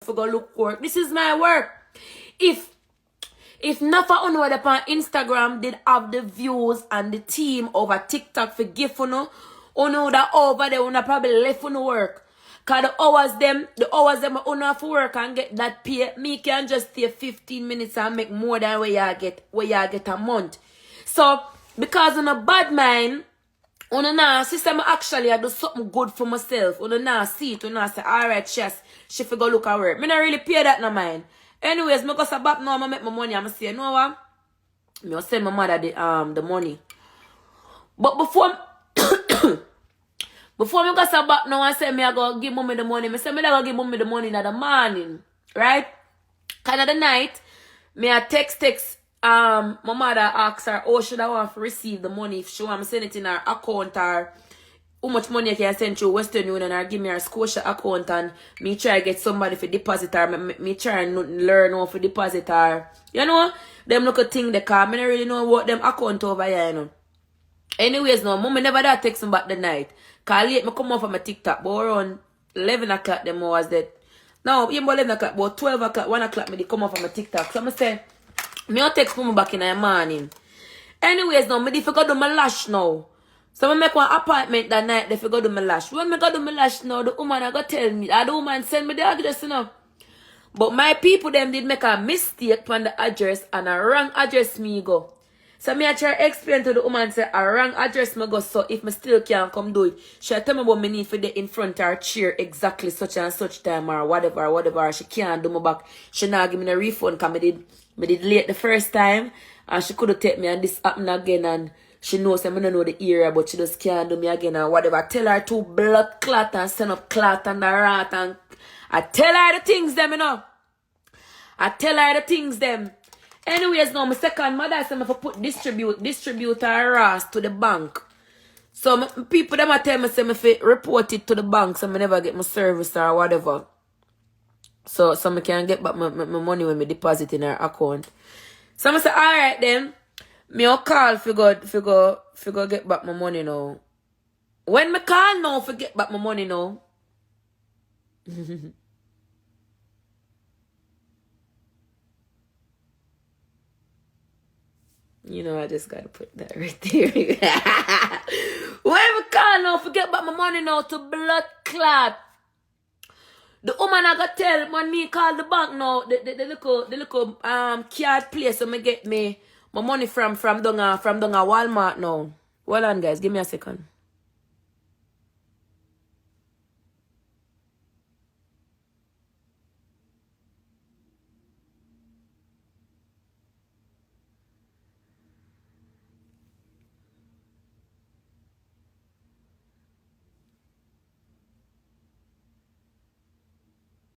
for go look work. This is my work. If enough of you upon Instagram did have the views and the team over TikTok for give you know that over there una probably left on work. Cause the hours them una have to work and get that pay. Me can just stay 15 minutes and make more than where you get a month. So because on a bad mind, una now system actually I do something good for myself. Una now see it, una say, alright, she go look at work. Me not really pay that no mind. Anyways, me go say back now, I make my money. I'm say, you know what? Me will send my mother the money. But before me go say back now and say me I go give mommy the money, me say me I go give mommy the money in the morning, right? Kind of the night, me I text my mother asks her, oh, should I want to receive the money if she want me send it in her account, or how much money I can send to Western Union, or give me her Scotia account, and me try to get somebody for deposit her, me try and learn how to deposit her. You know, them look at thing they call, me don't really know what them account over here, you know. Anyways, no, mommy never that text me back the night. Cause late me come off of my TikTok, but around 11 o'clock them was that. Now, even 11 o'clock, about 12 o'clock, 1 o'clock me they come off of my TikTok. So I say, me will text me back in the morning. Anyways, now, me if I go do my lash now. So I make one appointment that night if I go do my lash. When I go do my lash now, the woman I go tell me, the woman send me the address, you know. But my people them did make a mistake on the address and a wrong address me go. So me I try to explain to the woman say a wrong address me go, so if me still can't come do it, she tell me what me need for the in front of her chair exactly such and such time or whatever. She can't do my back. She not give me a refund because me did late the first time and she could have take me and this happen again, and she knows I don't know the area but she just can't do me again and whatever. Tell her to blood clot and send up clot and the rat, and I tell her the things them, you know. I tell her the things them. Anyways, now my second mother said me for put distributor Ross to the bank. So people them a tell me say me for report it to the bank so I never get my service or whatever. So I can get back my money when me deposit in her account. So I say, alright then, me will call for go get back my money now. When me call now for get back my money now. You know, I just gotta put that right there. When we call now, forget about my money now to blood clot. The woman I got tell when me call the bank now, the little card place so me get me my money from down Walmart now. Hold on guys, give me a second.